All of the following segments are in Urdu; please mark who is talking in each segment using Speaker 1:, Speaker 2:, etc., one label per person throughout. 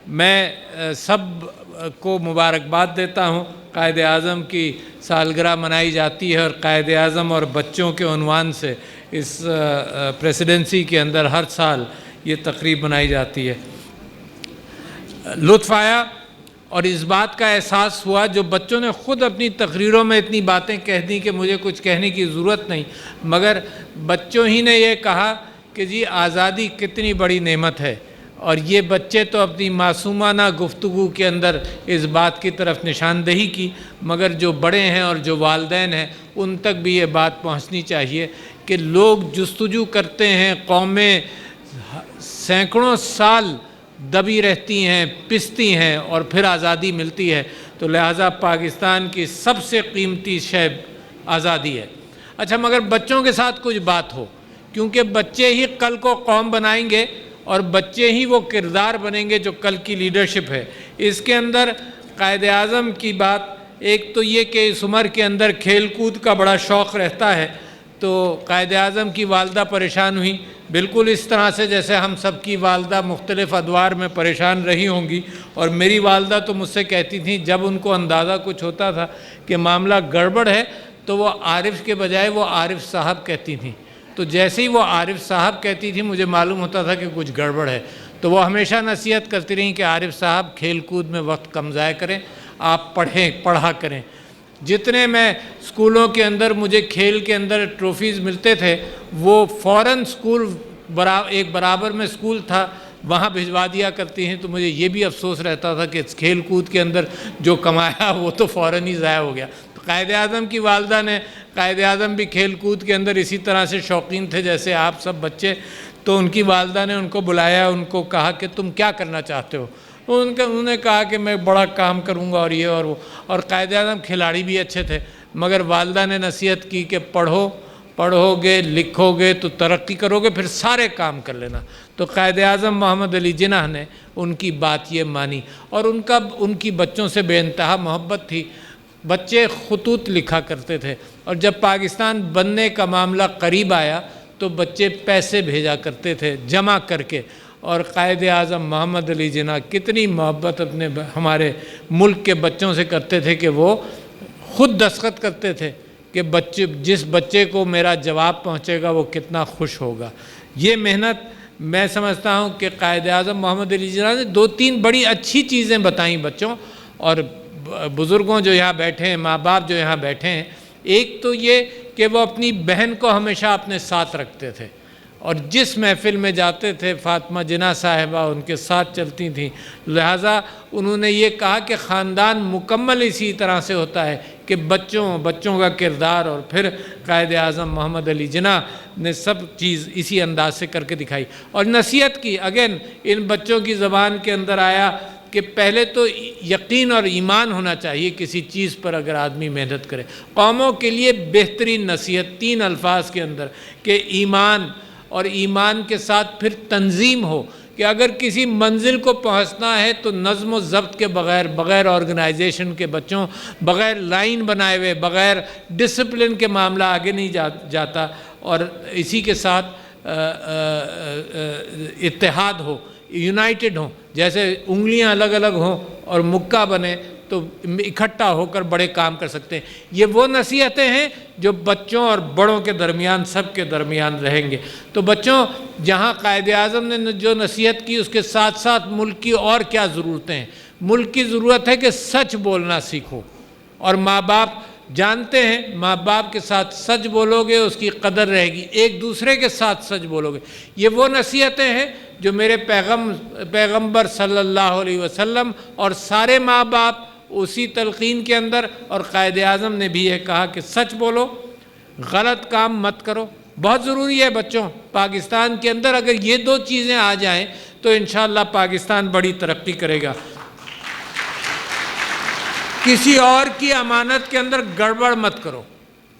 Speaker 1: میں سب کو مبارکباد دیتا ہوں۔ قائد اعظم کی سالگرہ منائی جاتی ہے اور قائد اعظم اور بچوں کے عنوان سے اس پریسیڈنسی کے اندر ہر سال یہ تقریب منائی جاتی ہے۔ لطف آیا اور اس بات کا احساس ہوا، جو بچوں نے خود اپنی تقریروں میں اتنی باتیں کہہ دیں کہ مجھے کچھ کہنے کی ضرورت نہیں، مگر بچوں ہی نے یہ کہا کہ جی آزادی کتنی بڑی نعمت ہے، اور یہ بچے تو اپنی معصومانہ گفتگو کے اندر اس بات کی طرف نشاندہی کی، مگر جو بڑے ہیں اور جو والدین ہیں ان تک بھی یہ بات پہنچنی چاہیے کہ لوگ جستجو کرتے ہیں، قومیں سینکڑوں سال دبی رہتی ہیں، پستی ہیں، اور پھر آزادی ملتی ہے، تو لہٰذا پاکستان کی سب سے قیمتی شے آزادی ہے۔ اچھا، مگر بچوں کے ساتھ کچھ بات ہو، کیونکہ بچے ہی کل کو قوم بنائیں گے اور بچے ہی وہ کردار بنیں گے جو کل کی لیڈرشپ ہے۔ اس کے اندر قائد اعظم کی بات ایک تو یہ کہ اس عمر کے اندر کھیل کود کا بڑا شوق رہتا ہے، تو قائد اعظم کی والدہ پریشان ہوئی، بالکل اس طرح سے جیسے ہم سب کی والدہ مختلف ادوار میں پریشان رہی ہوں گی، اور میری والدہ تو مجھ سے کہتی تھیں جب ان کو اندازہ کچھ ہوتا تھا کہ معاملہ گڑبڑ ہے تو وہ عارف کے بجائے وہ عارف صاحب کہتی تھیں، تو جیسے ہی وہ عارف صاحب کہتی تھی مجھے معلوم ہوتا تھا کہ کچھ گڑبڑ ہے، تو وہ ہمیشہ نصیحت کرتی رہیں کہ عارف صاحب کھیل کود میں وقت کم ضائع کریں، آپ پڑھا کریں۔ جتنے میں اسکولوں کے اندر مجھے کھیل کے اندر ٹرافیز ملتے تھے، وہ فوراً اسکول ایک برابر میں اسکول تھا وہاں بھجوا دیا کرتی ہیں، تو مجھے یہ بھی افسوس رہتا تھا کہ کھیل کود کے اندر جو کمایا وہ تو فوراً ہی ضائع ہو گیا۔ تو قائد اعظم کی والدہ نے، قائد اعظم بھی کھیل کود کے اندر اسی طرح سے شوقین تھے جیسے آپ سب بچے، تو ان کی والدہ نے ان کو بلایا، ان کو کہا کہ تم کیا کرنا چاہتے ہو؟ انہوں نے کہا کہ میں بڑا کام کروں گا اور یہ اور وہ، اور قائد اعظم کھلاڑی بھی اچھے تھے، مگر والدہ نے نصیحت کی کہ پڑھو گے لکھو گے تو ترقی کرو گے، پھر سارے کام کر لینا۔ تو قائد اعظم محمد علی جناح نے ان کی بات یہ مانی، اور ان کی بچوں سے بے انتہا محبت تھی۔ بچے خطوط لکھا کرتے تھے، اور جب پاکستان بننے کا معاملہ قریب آیا تو بچے پیسے بھیجا کرتے تھے جمع کر کے، اور قائد اعظم محمد علی جناح کتنی محبت اپنے ہمارے ملک کے بچوں سے کرتے تھے کہ وہ خود دستخط کرتے تھے کہ جس بچے کو میرا جواب پہنچے گا وہ کتنا خوش ہوگا۔ یہ محنت میں سمجھتا ہوں کہ قائد اعظم محمد علی جناح نے 2-3 بڑی اچھی چیزیں بتائیں بچوں اور بزرگوں جو یہاں بیٹھے ہیں، ماں باپ جو یہاں بیٹھے ہیں۔ ایک تو یہ کہ وہ اپنی بہن کو ہمیشہ اپنے ساتھ رکھتے تھے، اور جس محفل میں جاتے تھے فاطمہ جناح صاحبہ ان کے ساتھ چلتی تھیں، لہٰذا انہوں نے یہ کہا کہ خاندان مکمل اسی طرح سے ہوتا ہے کہ بچوں کا کردار، اور پھر قائد اعظم محمد علی جناح نے سب چیز اسی انداز سے کر کے دکھائی اور نصیحت کی۔ اگین ان بچوں کی زبان کے اندر آیا کہ پہلے تو یقین اور ایمان ہونا چاہیے کسی چیز پر اگر آدمی محنت کرے۔ قوموں کے لیے بہترین نصیحت 3 الفاظ کے اندر کہ ایمان، اور ایمان کے ساتھ پھر تنظیم ہو، کہ اگر کسی منزل کو پہنچنا ہے تو نظم و ضبط کے بغیر آرگنائزیشن کے بچوں، بغیر لائن بنائے ہوئے، بغیر ڈسپلن کے معاملہ آگے نہیں جاتا، اور اسی کے ساتھ اتحاد ہو، یونائٹڈ ہوں، جیسے انگلیاں الگ الگ ہوں اور مکہ بنے تو اکٹھا ہو کر بڑے کام کر سکتے ہیں۔ یہ وہ نصیحتیں ہیں جو بچوں اور بڑوں کے درمیان، سب کے درمیان رہیں گے۔ تو بچوں، جہاں قائد اعظم نے جو نصیحت کی اس کے ساتھ ساتھ ملک کی اور کیا ضرورتیں ہیں؟ ملک کی ضرورت ہے کہ سچ بولنا سیکھو، اور ماں باپ جانتے ہیں ماں باپ کے ساتھ سچ بولو گے اس کی قدر رہے گی، ایک دوسرے کے ساتھ سچ بولو گے۔ یہ وہ نصیحتیں ہیں جو میرے پیغمبر صلی اللہ علیہ وسلم اور سارے ماں باپ اسی تلقین کے اندر، اور قائد اعظم نے بھی یہ کہا کہ سچ بولو، غلط کام مت کرو۔ بہت ضروری ہے بچوں، پاکستان کے اندر اگر یہ 2 چیزیں آ جائیں تو انشاءاللہ پاکستان بڑی ترقی کرے گا۔ کسی اور کی امانت کے اندر گڑبڑ مت کرو،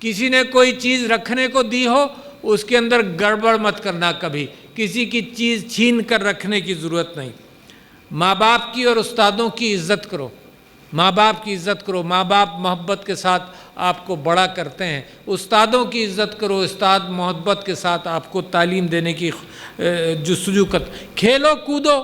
Speaker 1: کسی نے کوئی چیز رکھنے کو دی ہو اس کے اندر گڑبڑ مت کرنا، کبھی کسی کی چیز چھین کر رکھنے کی ضرورت نہیں۔ ماں باپ کی اور استادوں کی عزت کرو، ماں باپ کی عزت کرو، ماں باپ محبت کے ساتھ آپ کو بڑا کرتے ہیں۔ استادوں کی عزت کرو، استاد محبت کے ساتھ آپ کو تعلیم دینے کی جستجو کرتے۔ کھیلو کودو،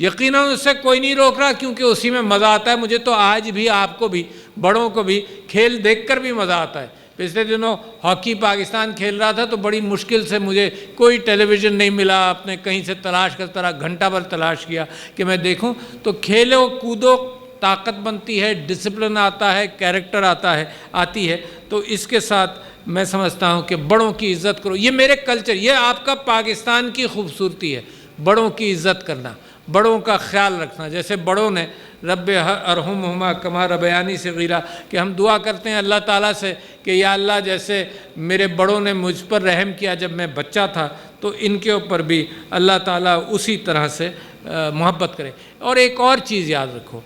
Speaker 1: یقیناً اس سے کوئی نہیں روک رہا، کیونکہ اسی میں مزہ آتا ہے۔ مجھے تو آج بھی، آپ کو بھی، بڑوں کو بھی کھیل دیکھ کر بھی مزہ آتا ہے۔ پچھلے دنوں ہاکی پاکستان کھیل رہا تھا تو بڑی مشکل سے مجھے کوئی ٹیلی ویژن نہیں ملا، اپنے کہیں سے تلاش کرتا رہا، گھنٹہ بھر تلاش کیا کہ میں دیکھوں۔ تو کھیلو کودو، طاقت بنتی ہے، ڈسپلن آتا ہے، کیریکٹر آتی ہے۔ تو اس کے ساتھ میں سمجھتا ہوں کہ بڑوں کی عزت کرو۔ یہ میرے کلچر، یہ آپ کا پاکستان کی خوبصورتی ہے، بڑوں کی عزت کرنا، بڑوں کا خیال رکھنا۔ جیسے بڑوں نے رب ارحمہما کما ربیانی صغیرا، کہ ہم دعا کرتے ہیں اللہ تعالیٰ سے کہ یا اللہ جیسے میرے بڑوں نے مجھ پر رحم کیا جب میں بچہ تھا، تو ان کے اوپر بھی اللہ تعالیٰ اسی طرح سے محبت کرے۔ اور ایک اور چیز یاد رکھو،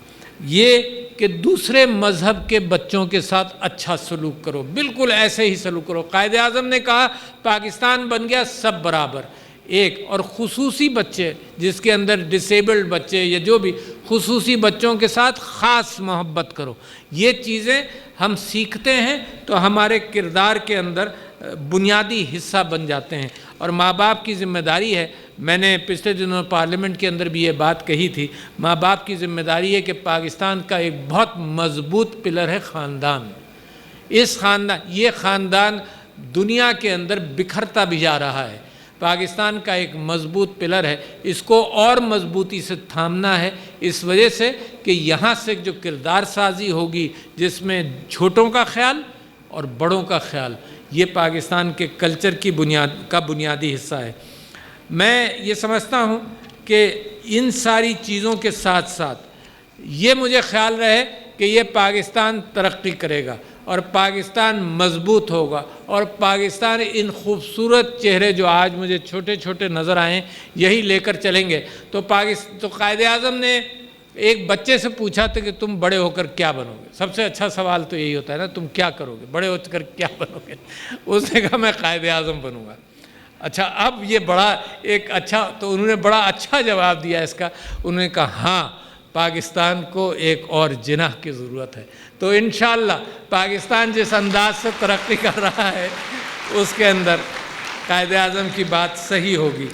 Speaker 1: یہ کہ دوسرے مذہب کے بچوں کے ساتھ اچھا سلوک کرو، بالکل ایسے ہی سلوک کرو۔ قائد اعظم نے کہا پاکستان بن گیا سب برابر ایک، اور خصوصی بچے جس کے اندر ڈسیبلڈ بچے یا جو بھی خصوصی بچوں کے ساتھ خاص محبت کرو۔ یہ چیزیں ہم سیکھتے ہیں تو ہمارے کردار کے اندر بنیادی حصہ بن جاتے ہیں، اور ماں باپ کی ذمہ داری ہے۔ میں نے پچھلے دنوں پارلیمنٹ کے اندر بھی یہ بات کہی تھی، ماں باپ کی ذمہ داری ہے کہ پاکستان کا ایک بہت مضبوط پلر ہے خاندان۔ یہ خاندان دنیا کے اندر بکھرتا بھی جا رہا ہے، پاکستان کا ایک مضبوط پلر ہے، اس کو اور مضبوطی سے تھامنا ہے، اس وجہ سے کہ یہاں سے جو کردار سازی ہوگی جس میں چھوٹوں کا خیال اور بڑوں کا خیال، یہ پاکستان کے کلچر کی بنیادی حصہ ہے۔ میں یہ سمجھتا ہوں کہ ان ساری چیزوں کے ساتھ ساتھ یہ مجھے خیال رہے کہ یہ پاکستان ترقی کرے گا اور پاکستان مضبوط ہوگا، اور پاکستان ان خوبصورت چہرے جو آج مجھے چھوٹے چھوٹے نظر آئیں یہی لے کر چلیں گے۔ تو قائد اعظم نے ایک بچے سے پوچھا تھا کہ تم بڑے ہو کر کیا بنو گے؟ سب سے اچھا سوال تو یہی ہوتا ہے نا، تم کیا کرو گے، بڑے ہو کر کیا بنو گے؟ اس نے کہا میں قائد اعظم بنوں گا۔ اچھا، اب یہ بڑا ایک اچھا، تو انہوں نے بڑا اچھا جواب دیا اس کا۔ انہوں نے کہا ہاں، پاکستان کو ایک اور جناح کی ضرورت ہے۔ تو انشاءاللہ پاکستان جس انداز سے ترقی کر رہا ہے اس کے اندر قائد اعظم کی بات صحیح ہوگی۔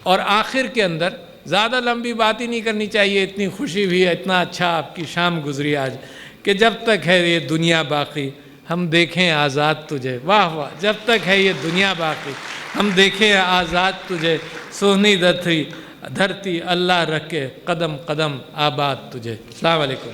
Speaker 1: اور آخر کے اندر زیادہ لمبی بات ہی نہیں کرنی چاہیے، اتنی خوشی بھی ہے، اتنا اچھا آپ کی شام گزری آج، کہ جب تک ہے یہ دنیا باقی ہم دیکھیں آزاد تجھے۔ واہ واہ، جب تک ہے یہ دنیا باقی ہم دیکھیں آزاد تجھے، سونی دھرتی اللہ رکھے قدم قدم آباد تجھے۔ السلام علیکم۔